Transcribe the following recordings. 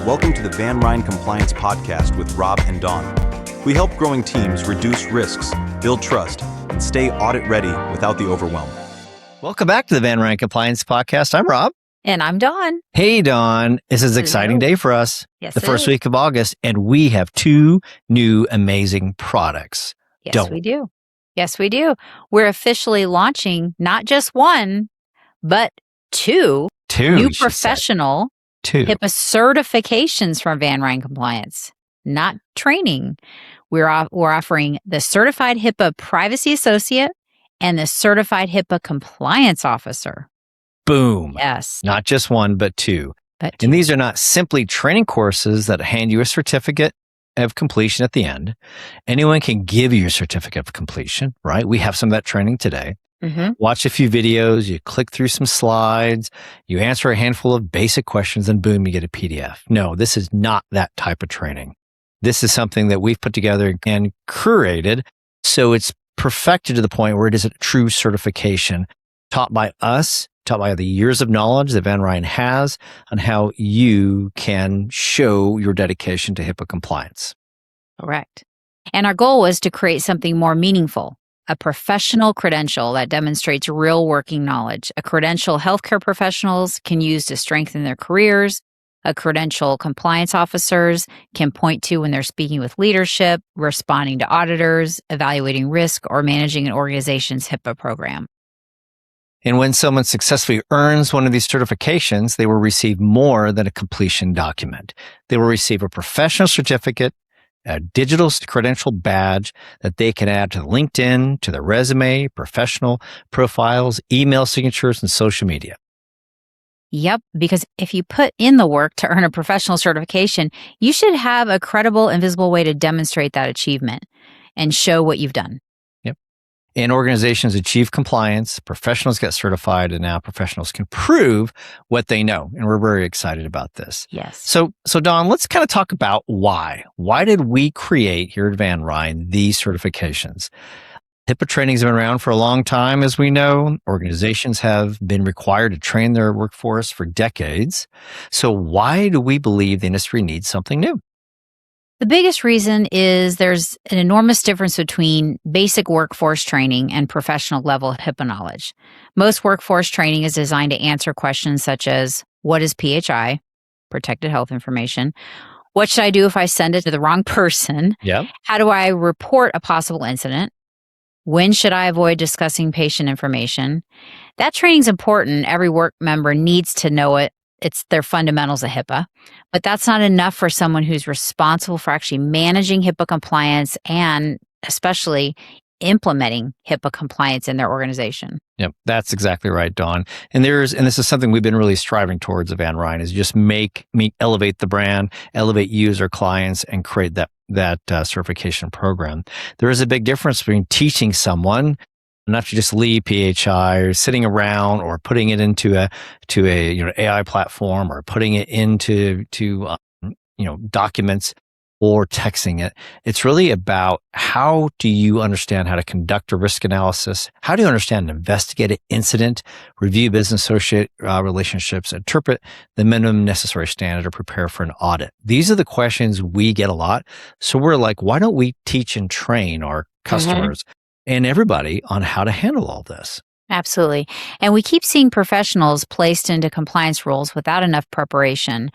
Welcome to the VanRein Compliance Podcast with Rob and Dawn. We help growing teams reduce risks, build trust, and stay audit ready without the overwhelm. Welcome back to the VanRein Compliance Podcast. I'm Rob. And I'm Dawn. Hey, Dawn. This is an exciting day for us. Yes, the first week of August, and we have two new amazing products. Yes, we do. Yes, we do. We're officially launching not just one, but two new professional HIPAA certifications from VanRein Compliance, not training. We're offering the Certified HIPAA Privacy Associate and the Certified HIPAA Compliance Officer. Boom. Yes. Not just one, but two. And these are not simply training courses that hand you a certificate of completion at the end. Anyone can give you a certificate of completion, right? We have some of that training today. Watch a few videos, you click through some slides, you answer a handful of basic questions, and boom, you get a PDF. No, this is not that type of training. This is something that we've put together and curated so it's perfected to the point where it is a true certification taught by us, taught by the years of knowledge that VanRein has on how you can show your dedication to HIPAA compliance. Correct. And our goal was to create something more meaningful, a professional credential that demonstrates real working knowledge, a credential healthcare professionals can use to strengthen their careers, a credential compliance officers can point to when they're speaking with leadership, responding to auditors, evaluating risk, or managing an organization's HIPAA program. And when someone successfully earns one of these certifications, they will receive more than a completion document. They will receive a professional certificate, a digital credential badge that they can add to LinkedIn, to their resume, professional profiles, email signatures, and social media. Yep, because if you put in the work to earn a professional certification, you should have a credible and visible way to demonstrate that achievement and show what you've done. And organizations achieve compliance, professionals get certified, and now professionals can prove what they know. And we're very excited about this. Yes. So Dawn, let's kind of talk about why. Why did we create here at VanRein these certifications? HIPAA trainings have been around for a long time, as we know. Organizations have been required to train their workforce for decades. So why do we believe the industry needs something new? The biggest reason is there's an enormous difference between basic workforce training and professional level HIPAA knowledge. Most workforce training is designed to answer questions such as, what is PHI, protected health information? What should I do if I send it to the wrong person? Yep. How do I report a possible incident? When should I avoid discussing patient information? That training is important. Every work member needs to know it. It's their fundamentals of HIPAA, but that's not enough for someone who's responsible for actually managing HIPAA compliance and especially implementing HIPAA compliance in their organization. Yep, that's exactly right, Dawn. And this is something we've been really striving towards at VanRein is just elevate the brand, elevate user clients, and create that certification program. There is a big difference between teaching someone not to just leave PHI or sitting around or putting it into a AI platform or putting it into documents or texting it. It's really about how do you understand how to conduct a risk analysis? How do you understand and investigate an incident, review business associate relationships, interpret the minimum necessary standard, or prepare for an audit? These are the questions we get a lot. So we're like, why don't we teach and train our customers and everybody on how to handle all this? Absolutely. And we keep seeing professionals placed into compliance roles without enough preparation.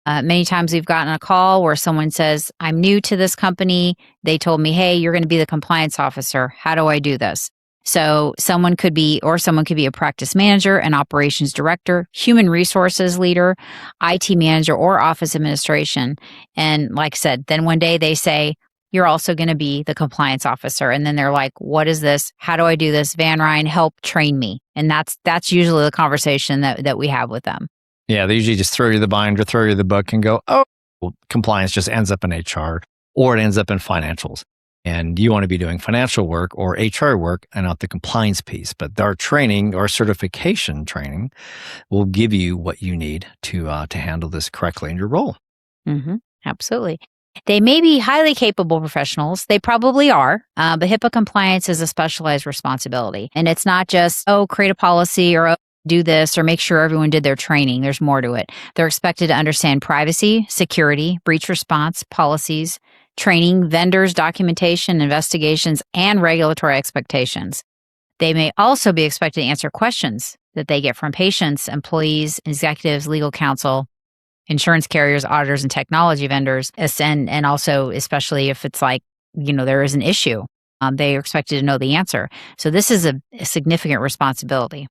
Many times we've gotten a call where someone says, I'm new to this company. They told me, hey, you're going to be the compliance officer. How do I do this? So someone could be a practice manager, an operations director, human resources leader, IT manager, or office administration. And like I said, then one day they say, you're also going to be the compliance officer. And then they're like, what is this? How do I do this? VanRein, help train me. And that's usually the conversation that we have with them. Yeah, they usually just throw you the binder, throw you the book and go, oh, well, compliance just ends up in HR or it ends up in financials. And you want to be doing financial work or HR work and not the compliance piece. But our training, our certification training will give you what you need to handle this correctly in your role. Absolutely. They may be highly capable professionals. They probably are, but HIPAA compliance is a specialized responsibility. And it's not just, create a policy or do this or make sure everyone did their training. There's more to it. They're expected to understand privacy, security, breach response, policies, training, vendors, documentation, investigations, and regulatory expectations. They may also be expected to answer questions that they get from patients, employees, executives, legal counsel, insurance carriers, auditors, and technology vendors, and also especially if it's like, there is an issue. They are expected to know the answer. So this is a significant responsibility.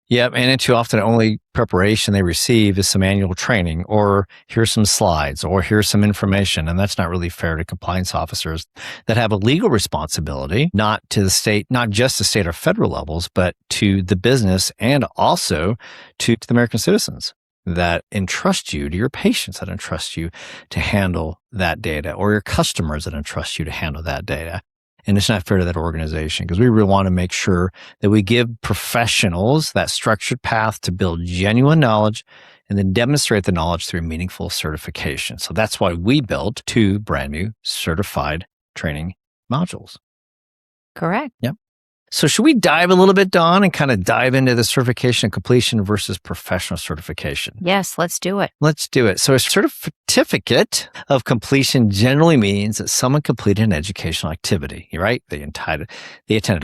Yep. And too often, the only preparation they receive is some annual training, or here's some slides, or here's some information. And that's not really fair to compliance officers that have a legal responsibility, not to the state, not just the state or federal levels, but to the business and also to the American citizens that entrust you, to your patients that entrust you to handle that data, or your customers that entrust you to handle that data. And it's not fair to that organization, because we really want to make sure that we give professionals that structured path to build genuine knowledge and then demonstrate the knowledge through meaningful certification. So that's why we built 2 brand new certified training modules. Correct. Yep. So should we dive a little bit, Dawn, and kind of dive into the certification completion versus professional certification? Yes, let's do it. Let's do it. So a certificate of completion generally means that someone completed an educational activity, right? They attended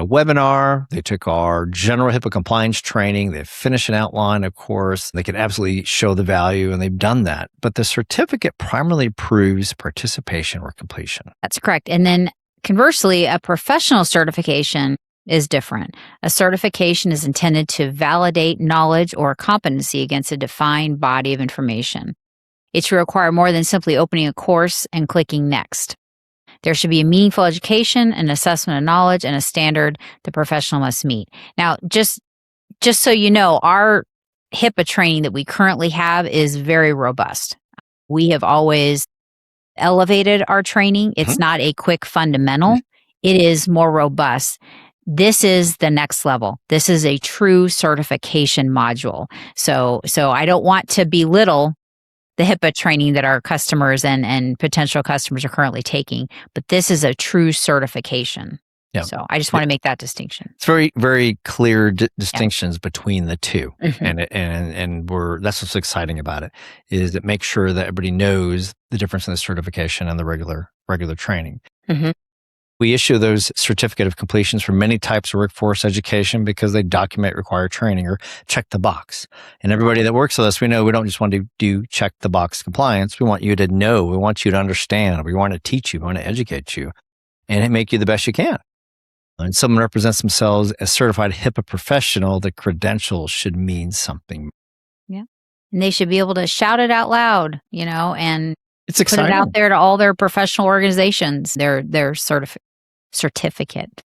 a webinar, they took our general HIPAA compliance training, they finished an outline, of course. They can absolutely show the value, and they've done that. But the certificate primarily proves participation or completion. That's correct. And then conversely, a professional certification is different. A certification is intended to validate knowledge or competency against a defined body of information. It should require more than simply opening a course and clicking next. There should be a meaningful education, an assessment of knowledge, and a standard the professional must meet. Now, just so you know, our HIPAA training that we currently have is very robust. We have always elevated our training. It's not a quick fundamental. It is more robust. This is the next level. This is a true certification module. So I don't want to belittle the HIPAA training that our customers and potential customers are currently taking, but this is a true certification. Yeah. So I just want to make that distinction. It's very, very clear distinctions between the two. And that's what's exciting about it, is it makes sure that everybody knows the difference in the certification and the regular training. We issue those certificate of completions for many types of workforce education because they document required training or check the box. And everybody that works with us, we know we don't just want to do check the box compliance. We want you to know, we want you to understand, we want to teach you, we want to educate you and make you the best you can. And someone represents themselves as certified HIPAA professional, the credentials should mean something. Yeah. And they should be able to shout it out loud, and it's exciting. Put it out there to all their professional organizations, their certificate.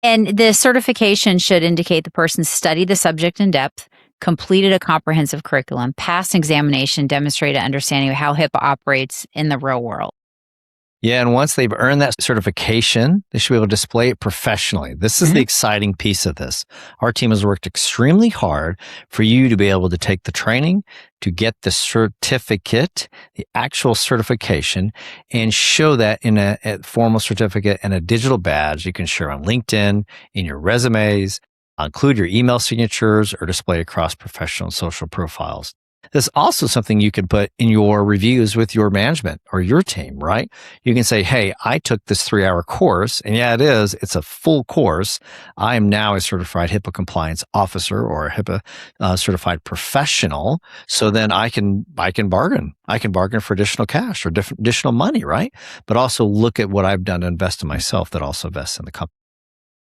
And the certification should indicate the person studied the subject in depth, completed a comprehensive curriculum, passed an examination, demonstrated understanding of how HIPAA operates in the real world. Yeah, and once they've earned that certification, they should be able to display it professionally. This is the exciting piece of this. Our team has worked extremely hard for you to be able to take the training, to get the certificate, the actual certification, and show that in a formal certificate and a digital badge you can share on LinkedIn, in your resumes, include your email signatures, or display across professional and social profiles. There's also something you can put in your reviews with your management or your team, right? You can say, hey, I took this 3-hour course, and it's a full course. I am now a certified HIPAA compliance officer or a HIPAA certified professional. So then I can bargain. I can bargain for additional cash or additional money, right? But also look at what I've done to invest in myself that also invests in the company.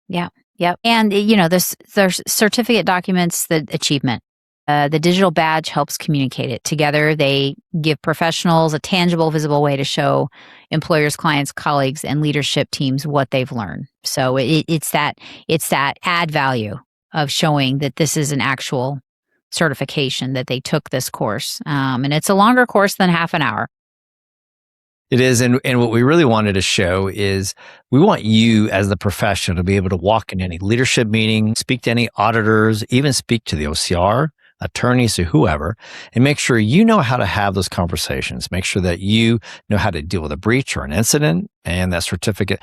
Yeah. Yep. And, there's certificate documents the achievement. The digital badge helps communicate it. Together, they give professionals a tangible, visible way to show employers, clients, colleagues, and leadership teams what they've learned. So it's that add value of showing that this is an actual certification, that they took this course. And it's a longer course than half an hour. It is. And what we really wanted to show is we want you as the professional to be able to walk in any leadership meeting, speak to any auditors, even speak to the OCR attorneys to whoever, and make sure you know how to have those conversations. Make sure that you know how to deal with a breach or an incident, and that certificate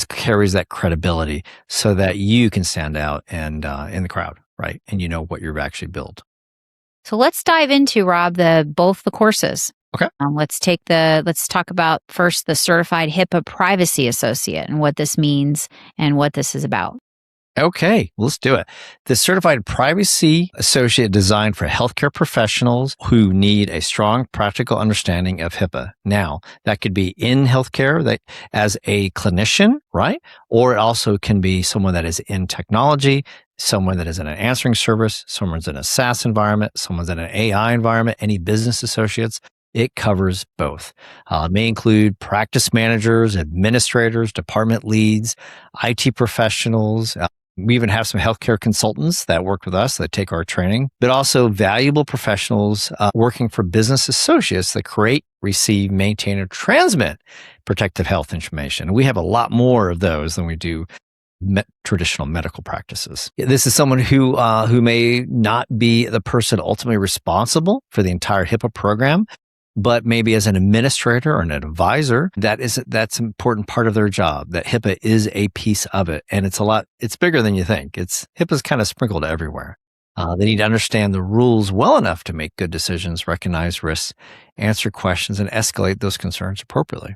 carries that credibility so that you can stand out and in the crowd, right? And you know what you've actually built. So let's dive into, Rob, both the courses. Okay. Let's talk about first the Certified HIPAA Privacy Associate and what this means and what this is about. Okay, let's do it. The Certified Privacy Associate designed for healthcare professionals who need a strong practical understanding of HIPAA. Now, that could be in healthcare as a clinician, right? Or it also can be someone that is in technology, someone that is in an answering service, someone's in a SaaS environment, someone's in an AI environment, any business associates. It covers both. It may include practice managers, administrators, department leads, IT professionals. We even have some healthcare consultants that work with us that take our training, but also valuable professionals working for business associates that create, receive, maintain, or transmit protective health information. We have a lot more of those than we do traditional medical practices. This is someone who may not be the person ultimately responsible for the entire HIPAA program, but maybe as an administrator or an advisor, that's an important part of their job. That HIPAA is a piece of it, and it's bigger than you think. HIPAA's kind of sprinkled everywhere. They need to understand the rules well enough to make good decisions, recognize risks, answer questions, and escalate those concerns appropriately.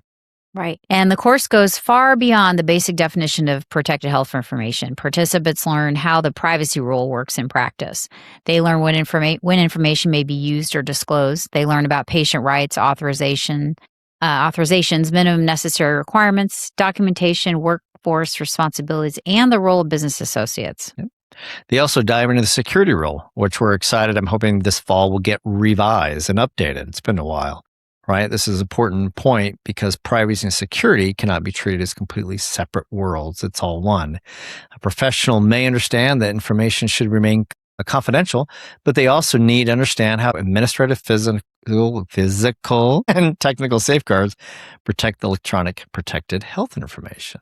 Right. And the course goes far beyond the basic definition of protected health information. Participants learn how the privacy rule works in practice. They learn when information may be used or disclosed. They learn about patient rights, authorizations, minimum necessary requirements, documentation, workforce responsibilities, and the role of business associates. Yep. They also dive into the security rule, which we're excited. I'm hoping this fall will get revised and updated. It's been a while. Right? This is an important point because privacy and security cannot be treated as completely separate worlds. It's all one. A professional may understand that information should remain confidential, but they also need to understand how administrative, physical, and technical safeguards protect the electronic protected health information.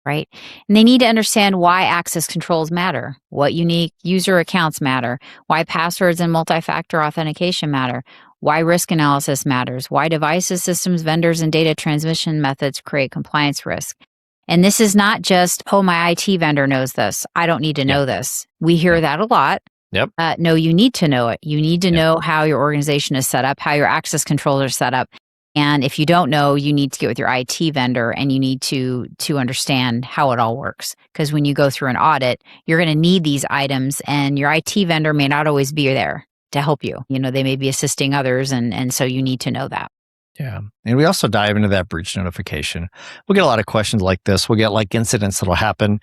Right. And they need to understand why access controls matter, what unique user accounts matter, why passwords and multi-factor authentication matter, why risk analysis matters, why devices, systems, vendors, and data transmission methods create compliance risk. And this is not just, oh, my IT vendor knows this. I don't need to know this. We hear that a lot. Yep. No, you need to know it. You need to know how your organization is set up, how your access controls are set up. And if you don't know, you need to get with your IT vendor and you need to understand how it all works. Because when you go through an audit, you're going to need these items and your IT vendor may not always be there to help you. They may be assisting others. And so you need to know that. Yeah. And we also dive into that breach notification. We'll get a lot of questions like this. We'll get like incidents that'll happen.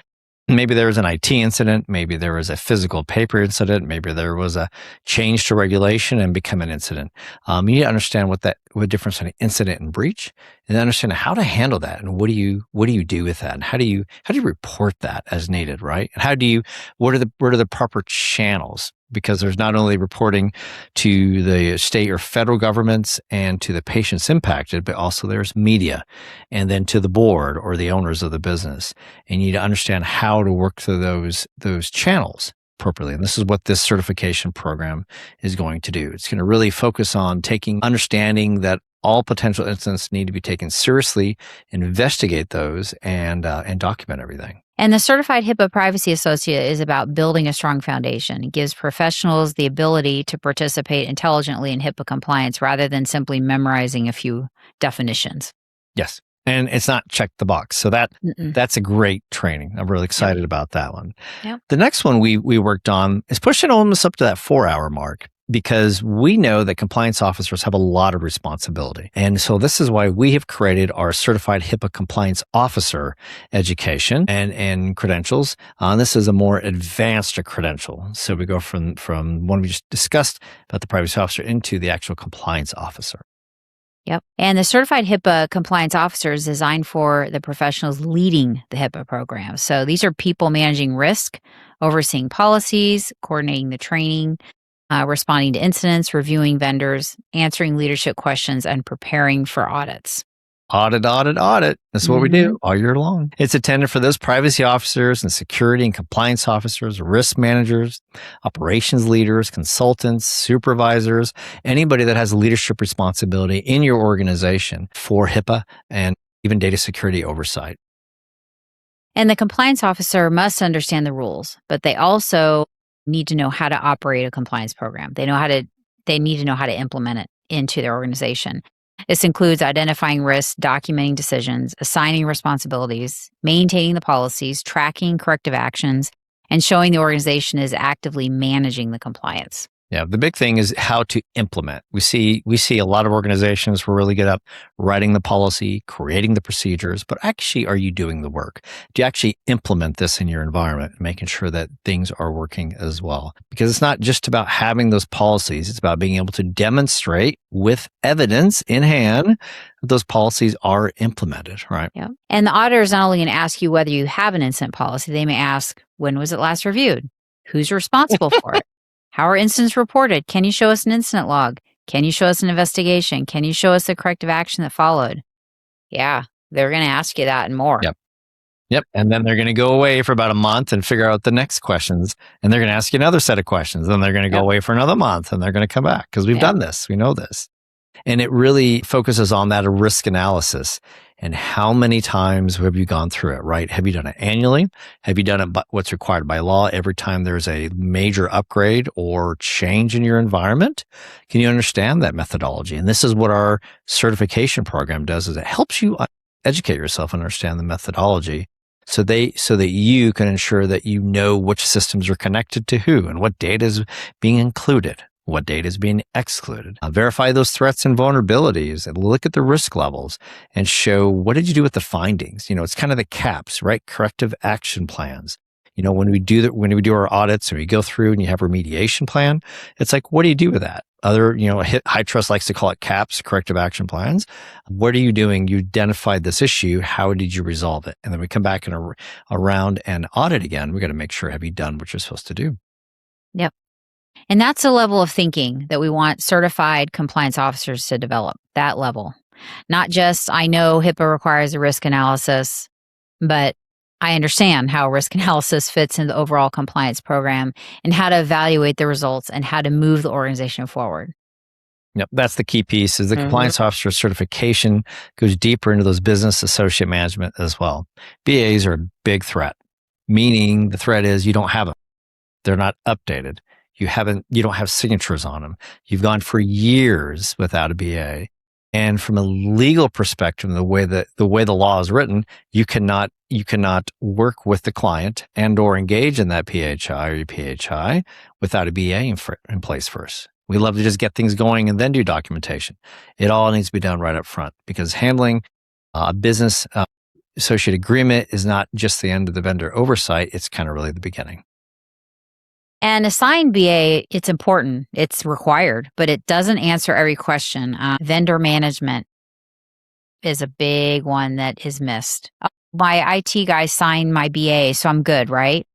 Maybe there was an IT incident. Maybe there was a physical paper incident. Maybe there was a change to regulation and become an incident. You need to understand what difference between an incident and breach, and understand how to handle that. And what do you do with that? And how do you report that as needed, right? And what are the proper channels? Because there's not only reporting to the state or federal governments and to the patients impacted, but also there's media and then to the board or the owners of the business. And you need to understand how to work through those channels appropriately. And this is what this certification program is going to do. It's going to really focus on understanding that all potential incidents need to be taken seriously, investigate those, and document everything. And the Certified HIPAA Privacy Associate is about building a strong foundation. It gives professionals the ability to participate intelligently in HIPAA compliance rather than simply memorizing a few definitions. Yes. And it's not check the box. So that's a great training. I'm really excited about that one. Yep. The next one we worked on is pushing almost up to that 4-hour mark, because we know that compliance officers have a lot of responsibility. And so this is why we have created our Certified HIPAA Compliance Officer education and credentials. This is a more advanced credential. So we go from one we just discussed about the privacy officer into the actual compliance officer. Yep. And the Certified HIPAA Compliance Officer is designed for the professionals leading the HIPAA program. So these are people managing risk, overseeing policies, coordinating the training, responding to incidents, reviewing vendors, answering leadership questions, and preparing for audits. Audit, audit, audit. That's what we do all year long. It's intended for those privacy officers and security and compliance officers, risk managers, operations leaders, consultants, supervisors, anybody that has leadership responsibility in your organization for HIPAA and even data security oversight. And the compliance officer must understand the rules, but they also need to know how to operate a compliance program. They need to know how to implement it into their organization. This includes identifying risks, documenting decisions, assigning responsibilities, maintaining the policies, tracking corrective actions, and showing the organization is actively managing the compliance. Yeah, the big thing is how to implement. We see a lot of organizations who are really good at writing the policy, creating the procedures, but actually, are you doing the work? Do you actually implement this in your environment, making sure that things are working as well? Because it's not just about having those policies, it's about being able to demonstrate with evidence in hand that those policies are implemented, right? Yeah. And the auditor is not only going to ask you whether you have an incident policy, they may ask, when was it last reviewed? Who's responsible for it? How are incidents reported? Can you show us an incident log? Can you show us an investigation? Can you show us the corrective action that followed? Yeah, they're going to ask you that and more. Yep. And then they're going to go away for about a month and figure out the next questions. And they're going to ask you another set of questions. Then they're going to go away for another month and they're going to come back because we've done this. We know this. And it really focuses on that risk analysis. And how many times have you gone through it, right? Have you done it annually? Have you done it what's required by law every time there's a major upgrade or change in your environment? Can you understand that methodology? And this is what our certification program does, is it helps you educate yourself and understand the methodology so that you can ensure that you know which systems are connected to who and what data is being included. What data is being excluded. Verify those threats and vulnerabilities and look at the risk levels and show what did you do with the findings. It's kind of the CAPs, right? Corrective action plans. When we do our audits and we go through and you have a remediation plan, it's like, what do you do with that? High Trust likes to call it CAPs, corrective action plans. What are you doing? You identified this issue. How did you resolve it? And then we come back in around and audit again. We got to make sure, have you done what you're supposed to do? Yep. And that's a level of thinking that we want certified compliance officers to develop, that level. Not just, I know HIPAA requires a risk analysis, but I understand how risk analysis fits in the overall compliance program and how to evaluate the results and how to move the organization forward. Yep, that's the key piece is the compliance officer certification goes deeper into those business associate management as well. BAs are a big threat, meaning the threat is you don't have them. They're not updated. You don't have signatures on them. You've gone for years without a BA. And from a legal perspective, the way the law is written, you cannot work with the client and or engage in that PHI or EPHI without a BA in place first. We love to just get things going and then do documentation. It all needs to be done right up front because handling a business associate agreement is not just the end of the vendor oversight. It's kind of really the beginning. And assigned BA, it's important, it's required, but it doesn't answer every question. Vendor management is a big one that is missed. My IT guy signed my BA, so I'm good, right?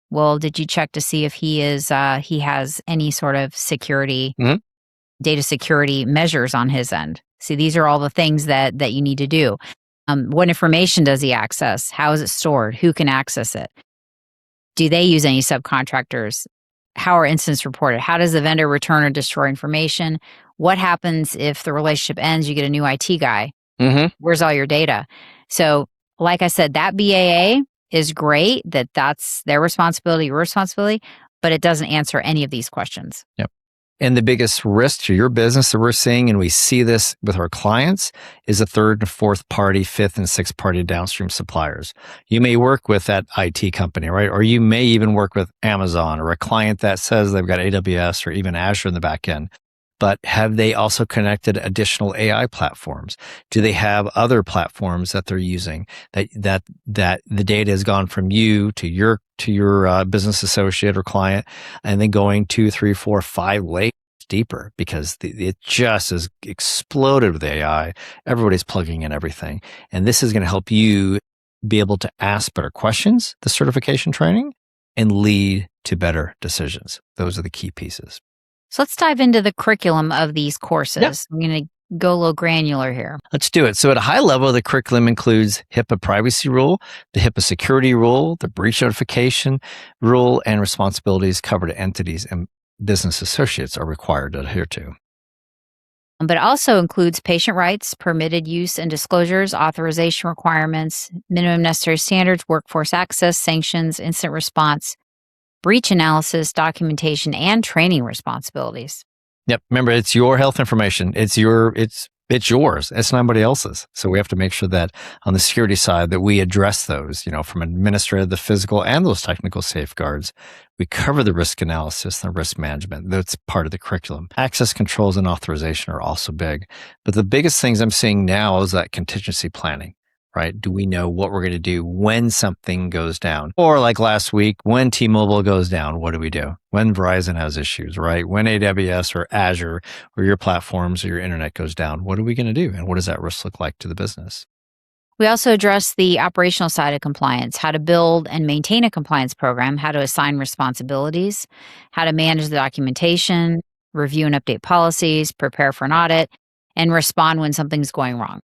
Well, did you check to see if he has any sort of security, data security measures on his end? See, these are all the things that you need to do. What information does he access? How is it stored? Who can access it? Do they use any subcontractors? How are incidents reported? How does the vendor return or destroy information? What happens if the relationship ends? You get a new IT guy. Where's all your data? So, like I said, that BAA is great. That's their responsibility, your responsibility, but it doesn't answer any of these questions. Yep. And the biggest risk to your business that we're seeing, and we see this with our clients, is the third and fourth party, fifth and sixth party downstream suppliers. You may work with that IT company, right? Or you may even work with Amazon or a client that says they've got AWS or even Azure in the back end. But have they also connected additional AI platforms? Do they have other platforms that they're using that the data has gone from you to your business associate or client, and then going 2, 3, 4, 5 layers deeper because it just has exploded with AI. Everybody's plugging in everything, and this is going to help you be able to ask better questions, the certification training, and lead to better decisions. Those are the key pieces. So let's dive into the curriculum of these courses. Yep. I'm going to go a little granular here. Let's do it. So at a high level, the curriculum includes HIPAA privacy rule, the HIPAA security rule, the breach notification rule, and responsibilities covered entities and business associates are required to adhere to. But it also includes patient rights, permitted use and disclosures, authorization requirements, minimum necessary standards, workforce access, sanctions, instant response, breach analysis, documentation, and training responsibilities. Yep. Remember, it's your health information. It's yours. It's nobody else's. So we have to make sure that on the security side that we address those, from administrative, the physical, and those technical safeguards. We cover the risk analysis and the risk management. That's part of the curriculum. Access controls and authorization are also big. But the biggest things I'm seeing now is that contingency planning. Right? Do we know what we're going to do when something goes down? Or like last week, when T-Mobile goes down, what do we do? When Verizon has issues, right? When AWS or Azure or your platforms or your internet goes down, what are we going to do? And what does that risk look like to the business? We also address the operational side of compliance, how to build and maintain a compliance program, how to assign responsibilities, how to manage the documentation, review and update policies, prepare for an audit, and respond when something's going wrong.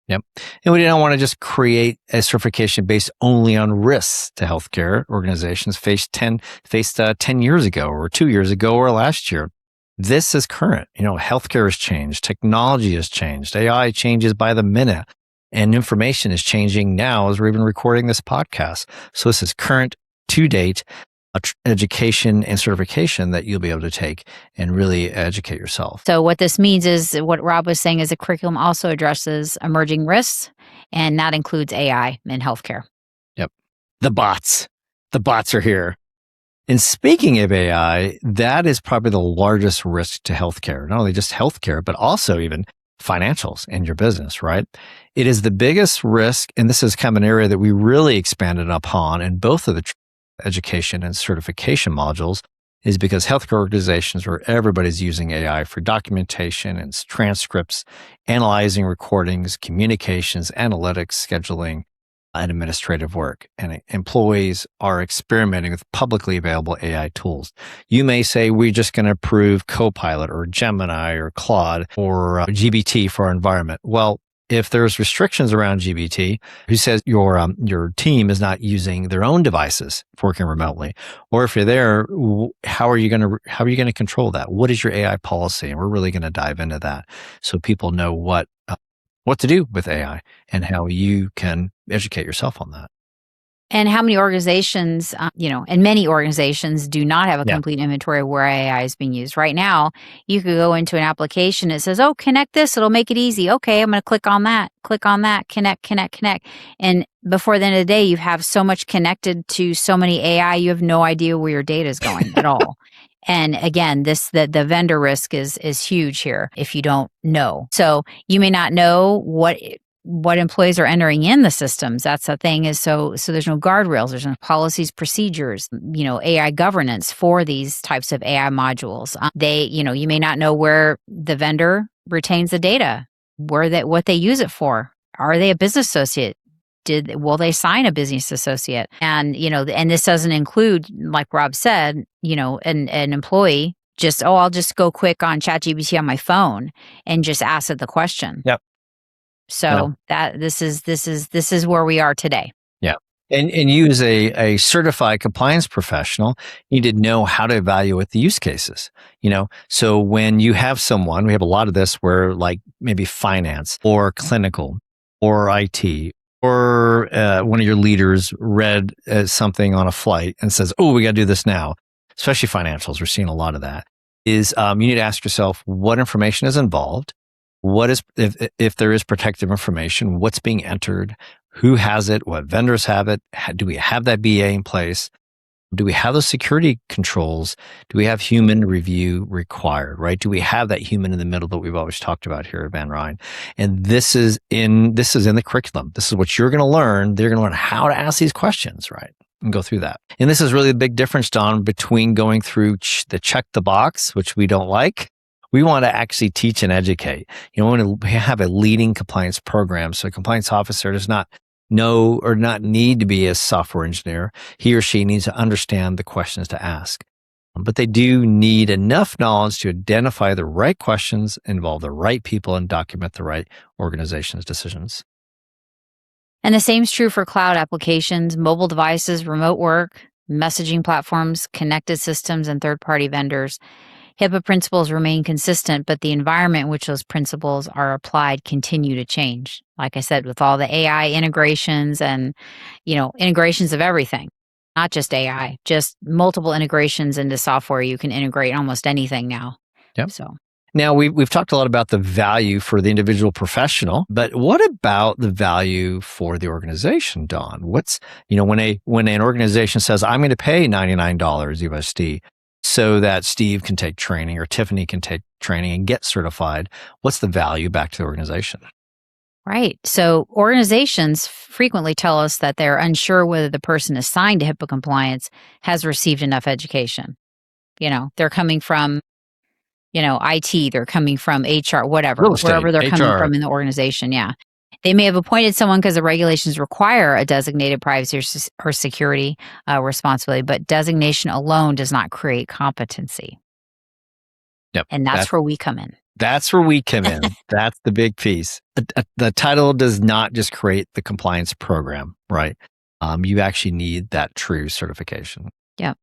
Yep. And we don't want to just create a certification based only on risks to healthcare organizations faced 10 years ago or 2 years ago or last year. This is current. Healthcare has changed. Technology has changed. AI changes by the minute. And information is changing now as we're even recording this podcast. So this is current, to date, education and certification that you'll be able to take and really educate yourself. So what this means is what Rob was saying is the curriculum also addresses emerging risks, and that includes AI in healthcare. Yep. The bots are here. And speaking of AI, that is probably the largest risk to healthcare, not only just healthcare, but also even financials in your business, right? It is the biggest risk. And this is kind of an area that we really expanded upon in both of the education and certification modules, is because healthcare organizations where everybody's using AI for documentation and transcripts, analyzing recordings, communications, analytics, scheduling, and administrative work. And employees are experimenting with publicly available AI tools. You may say, we're just going to approve Copilot or Gemini or Claude or GBT for our environment. Well, if there's restrictions around GBT, who says your team is not using their own devices working remotely, or if you're there, how are you going to control that? What is your AI policy? And we're really going to dive into that so people know what to do with AI and how you can educate yourself on that. And how many organizations, and many organizations do not have a complete inventory of where AI is being used. Right now, you could go into an application. It says, connect this. It'll make it easy. Okay, I'm going to click on that, connect. And before the end of the day, you have so much connected to so many AI, you have no idea where your data is going at all. And again, the vendor risk is huge here if you don't know. So you may not know what employees are entering in the systems. That's the thing is so there's no guardrails, there's no policies, procedures, AI governance for these types of AI modules. You may not know where the vendor retains the data, what they use it for. Are they a business associate? Will they sign a business associate? And, and this doesn't include, like Rob said, an employee I'll just go quick on ChatGPT on my phone and just ask it the question. Yep. So that this is where we are today. Yeah. And you as a certified compliance professional, you need to know how to evaluate the use cases. So when you have someone, we have a lot of this where like maybe finance or clinical or IT or one of your leaders read something on a flight and says, we got to do this now. Especially financials, we're seeing a lot of that. Is you need to ask yourself what information is involved. What is, if there is protective information, what's being entered, who has it, what vendors have it, do we have that BA in place? Do we have those security controls? Do we have human review required, right? Do we have that human in the middle that we've always talked about here at VanRein? And this is in the curriculum. This is what you're going to learn. They're going to learn how to ask these questions, right? And go through that. And this is really the big difference, Don, between going through the check the box, which we don't like. We want to actually teach and educate. We want to have a leading compliance program. So a compliance officer does not know or not need to be a software engineer. He or she needs to understand the questions to ask. but they do need enough knowledge to identify the right questions, involve the right people, and document the right organization's decisions. And the same is true for cloud applications, mobile devices, remote work, messaging platforms, connected systems, and third-party vendors. HIPAA principles remain consistent, but the environment in which those principles are applied continue to change. Like I said, with all the AI integrations and, integrations of everything, not just AI, just multiple integrations into software. You can integrate almost anything now. Yep. So now we've talked a lot about the value for the individual professional, but what about the value for the organization, Don? What's, when an organization says, I'm going to pay $99 USD so that Steve can take training or Tiffany can take training and get certified, what's the value back to the organization? Right. So organizations frequently tell us that they're unsure whether the person assigned to HIPAA compliance has received enough education. They're coming from, IT, they're coming from HR, whatever, Real estate, wherever they're coming HR. from in the organization. Yeah. They may have appointed someone because the regulations require a designated privacy or security responsibility, but designation alone does not create competency. Yep. And that's where we come in. That's where we come in. That's the big piece. The title does not just create the compliance program, right? You actually need that true certification. Yeah.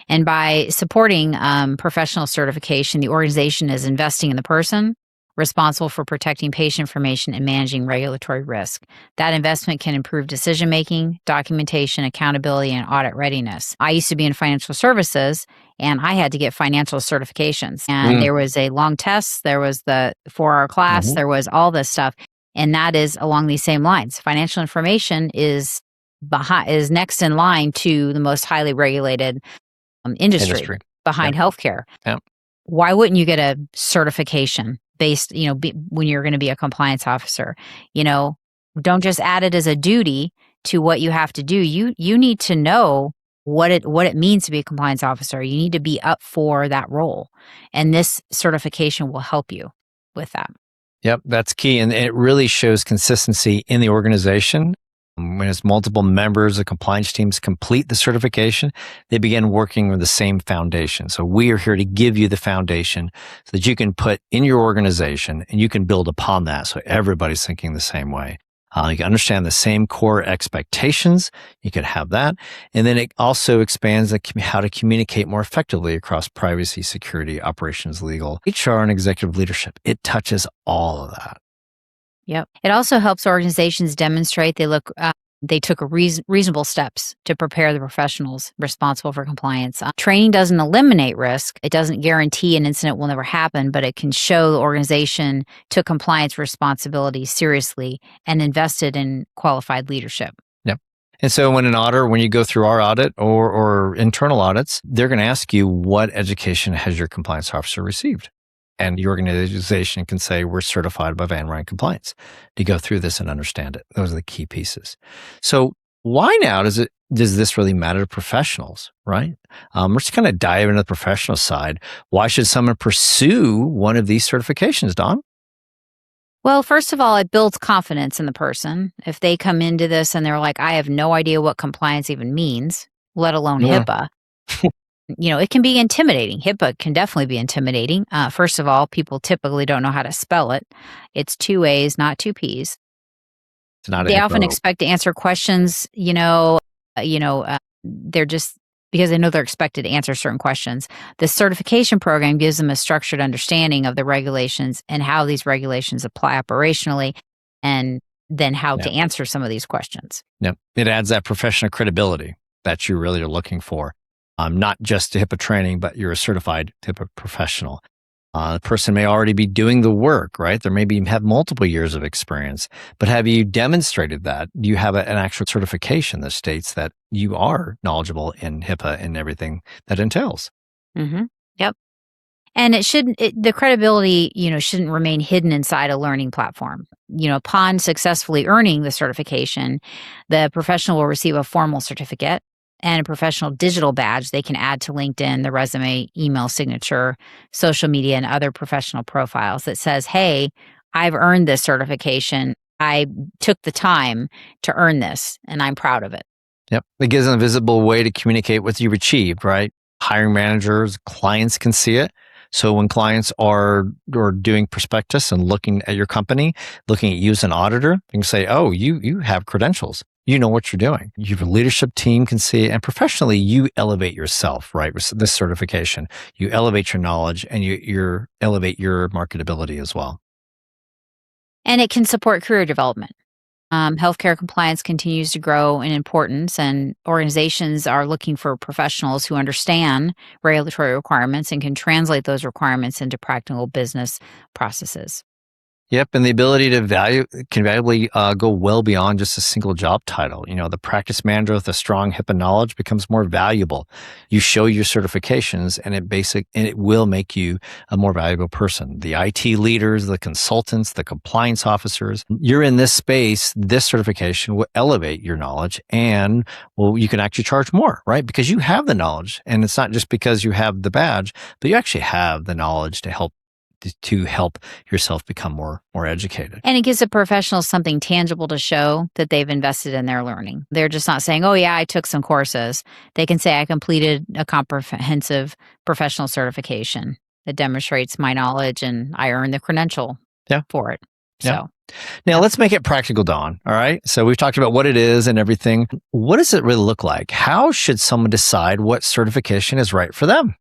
And by supporting professional certification, the organization is investing in the person responsible for protecting patient information and managing regulatory risk. That investment can improve decision-making, documentation, accountability, and audit readiness. I used to be in financial services, and I had to get financial certifications. And there was a long test, there was the 4-hour class, there was all this stuff. And that is along these same lines. Financial information is next in line to the most highly regulated industry behind healthcare. Yep. Why wouldn't you get a certification based, when you're going to be a compliance officer? Don't just add it as a duty to what you have to do. You need to know what it means to be a compliance officer. You need to be up for that role. And this certification will help you with that. Yep, that's key. And it really shows consistency in the organization. When it's multiple members of compliance teams complete the certification, they begin working with the same foundation. So we are here to give you the foundation so that you can put in your organization and you can build upon that. So everybody's thinking the same way. You can understand the same core expectations. You can have that. And then it also expands how to communicate more effectively across privacy, security, operations, legal, HR, and executive leadership. It touches all of that. Yep. It also helps organizations demonstrate they took reasonable steps to prepare the professionals responsible for compliance. Training doesn't eliminate risk. It doesn't guarantee an incident will never happen, but it can show the organization took compliance responsibilities seriously and invested in qualified leadership. Yep. And so when you go through our audit or internal audits, they're going to ask you, what education has your compliance officer received? And the organization can say, we're certified by VanRein Compliance, to go through this and understand it. Those are the key pieces. So why now does this really matter to professionals, right? We're just kind of dive into the professional side. Why should someone pursue one of these certifications, Don? Well, first of all, it builds confidence in the person. If they come into this and they're like, I have no idea what compliance even means, let alone HIPAA. It can be intimidating. HIPAA can definitely be intimidating. First of all, people typically don't know how to spell it. It's 2 A's, not 2 P's. They often expect to answer questions, they're just because they know they're expected to answer certain questions. The certification program gives them a structured understanding of the regulations and how these regulations apply operationally, and then how to answer some of these questions. Yep. It adds that professional credibility that you really are looking for. Not just HIPAA training, but you're a certified HIPAA professional. The person may already be doing the work, right? There maybe have multiple years of experience, but have you demonstrated that? Do you have an actual certification that states that you are knowledgeable in HIPAA and everything that entails? Mm-hmm. Yep. And the credibility, shouldn't remain hidden inside a learning platform. Upon successfully earning the certification, the professional will receive a formal certificate and a professional digital badge they can add to LinkedIn, the resume, email signature, social media, and other professional profiles that says, hey, I've earned this certification. I took the time to earn this, and I'm proud of it. Yep. It gives them a visible way to communicate what you've achieved, right? hiring managers, clients can see it. So when clients are doing prospectus and looking at your company, looking at you as an auditor, they can say, oh, you have credentials. You know what you're doing. Your leadership team can see it. And professionally, you elevate yourself, right? With this certification, you elevate your knowledge and you elevate your marketability as well. And it can support career development. Healthcare compliance continues to grow in importance, and organizations are looking for professionals who understand regulatory requirements and can translate those requirements into practical business processes. Yep, and the ability to can valuably go well beyond just a single job title. The practice manager with a strong HIPAA knowledge becomes more valuable. You show your certifications, and it will make you a more valuable person. The IT leaders, the consultants, the compliance officers, you're in this space. This certification will elevate your knowledge, and you can actually charge more, right? Because you have the knowledge, and it's not just because you have the badge, but you actually have the knowledge to help yourself become more educated. And it gives the professionals something tangible to show that they've invested in their learning. They're just not saying, oh, yeah, I took some courses. They can say, I completed a comprehensive professional certification that demonstrates my knowledge and I earned the credential for it. Yeah. So now let's make it practical, Dawn. All right. So we've talked about what it is and everything. What does it really look like? How should someone decide what certification is right for them?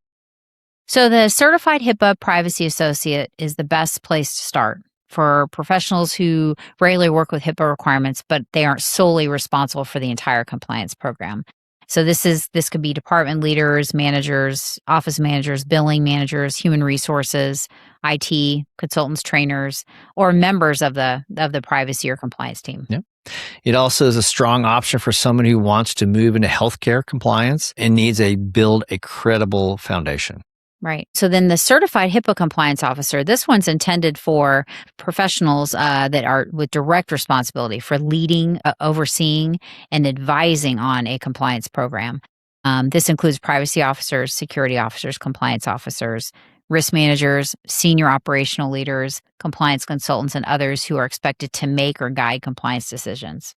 So the Certified HIPAA Privacy Associate is the best place to start for professionals who regularly work with HIPAA requirements, but they aren't solely responsible for the entire compliance program. So this could be department leaders, managers, office managers, billing managers, human resources, IT, consultants, trainers, or members of the privacy or compliance team. Yep. It also is a strong option for someone who wants to move into healthcare compliance and needs to build a credible foundation. Right. So then the Certified HIPAA Compliance Officer, this one's intended for professionals that are with direct responsibility for leading, overseeing, and advising on a compliance program. This includes privacy officers, security officers, compliance officers, risk managers, senior operational leaders, compliance consultants, and others who are expected to make or guide compliance decisions.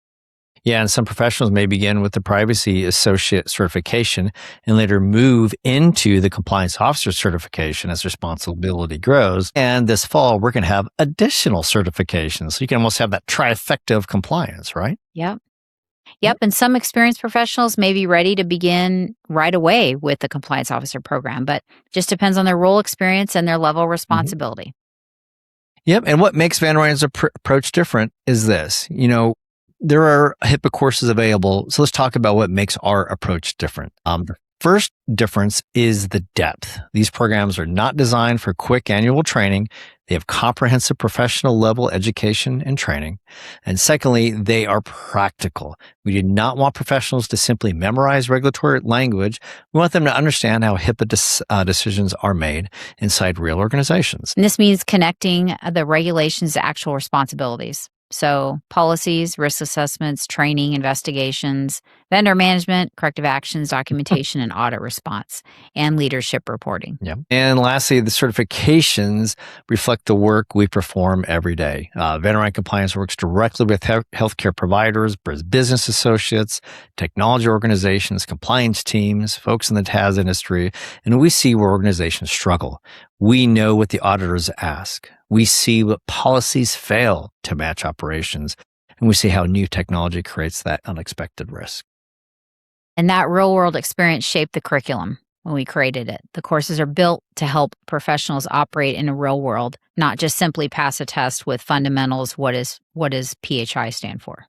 Yeah, and some professionals may begin with the Privacy Associate certification and later move into the Compliance Officer certification as responsibility grows. And this fall, we're going to have additional certifications. So you can almost have that trifecta of compliance, right? Yep. And some experienced professionals may be ready to begin right away with the Compliance Officer program, but just depends on their role experience and their level of responsibility. Yep. And what makes VanRein's approach different is this. There are HIPAA courses available. So let's talk about what makes our approach different. The first difference is the depth. These programs are not designed for quick annual training. They have comprehensive professional level education and training. And secondly, they are practical. We do not want professionals to simply memorize regulatory language. We want them to understand how HIPAA decisions are made inside real organizations. And this means connecting the regulations to actual responsibilities. So policies, risk assessments, training, investigations, vendor management, corrective actions, documentation, and audit response, and leadership reporting. Yeah. And lastly, the certifications reflect the work we perform every day. VanRein Compliance works directly with healthcare providers, business associates, technology organizations, compliance teams, folks in the TAS industry, and we see where organizations struggle. We know what the auditors ask. We see what policies fail to match operations, and we see how new technology creates that unexpected risk. And that real-world experience shaped the curriculum when we created it. The courses are built to help professionals operate in a real world, not just simply pass a test with fundamentals. What does PHI stand for?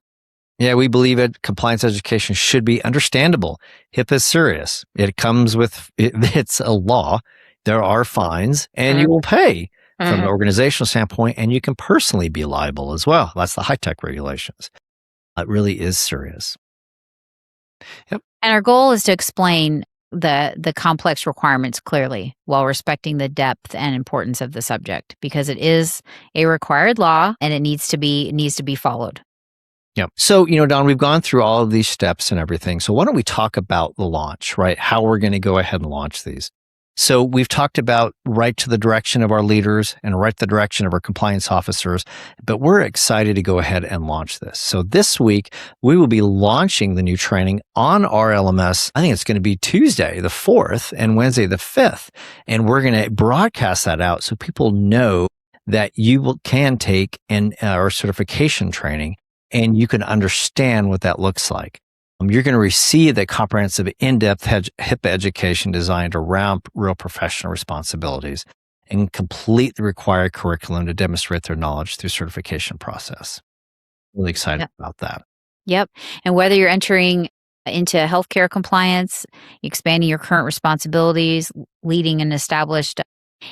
Yeah, we believe it. Compliance education should be understandable. HIPAA is serious. It comes with, it's a law. There are fines, and you will pay from an organizational standpoint, and you can personally be liable as well. That's the high-tech regulations. It really is serious. Yep. And our goal is to explain the complex requirements clearly while respecting the depth and importance of the subject, because it is a required law and it needs to be followed. Yeah. So, Don, we've gone through all of these steps and everything. So why don't we talk about the launch, right? How we're going to go ahead and launch these. So we've talked about right to the direction of our leaders and right to the direction of our compliance officers, but we're excited to go ahead and launch this. So this week, we will be launching the new training on our LMS. I think it's going to be Tuesday, the 4th, and Wednesday, the 5th. And we're going to broadcast that out so people know that you can take our certification training and you can understand what that looks like. You're going to receive the comprehensive, in-depth HIPAA education designed around real professional responsibilities and complete the required curriculum to demonstrate their knowledge through certification process. Really excited about that. Yep. And whether you're entering into healthcare compliance, expanding your current responsibilities, leading an established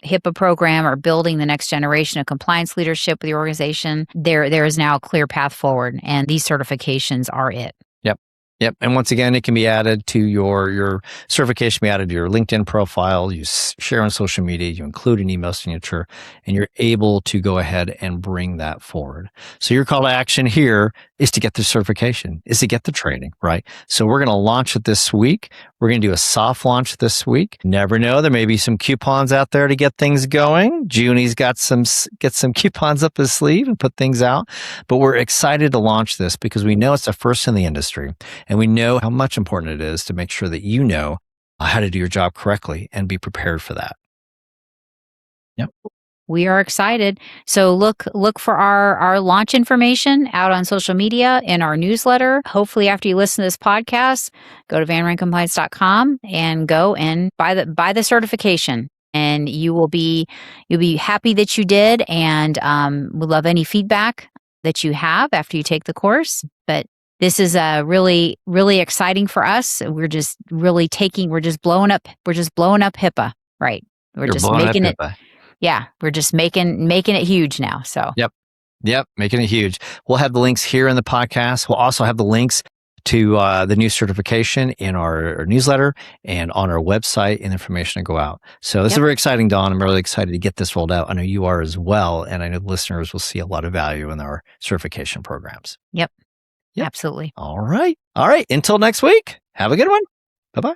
HIPAA program, or building the next generation of compliance leadership with your organization, there is now a clear path forward, and these certifications are it. Yep. And once again, it can be added to your certification, be added to your LinkedIn profile. You share on social media, you include an email signature, and you're able to go ahead and bring that forward. So your call to action here is to get the certification, is to get the training, right? So we're going to launch it this week. We're going to do a soft launch this week. Never know, there may be some coupons out there to get things going. Junie's get some coupons up his sleeve and put things out. But we're excited to launch this because we know it's the first in the industry. And we know how much important it is to make sure that you know how to do your job correctly and be prepared for that. Yep. We are excited. So look for our launch information out on social media, in our newsletter. Hopefully after you listen to this podcast, go to VanReinCompliance.com and go and buy the certification. And you'll be happy that you did, and we love any feedback that you have after you take the course. But this is really, really exciting for us. We're just blowing up HIPAA, right? We're just making it. Yeah, we're just making it huge now. So Yep, making it huge. We'll have the links here in the podcast. We'll also have the links to the new certification in our newsletter and on our website, and information to go out. So this is very exciting, Dawn. I'm really excited to get this rolled out. I know you are as well, and I know the listeners will see a lot of value in our certification programs. Yep. Absolutely. All right. Until next week, have a good one. Bye-bye.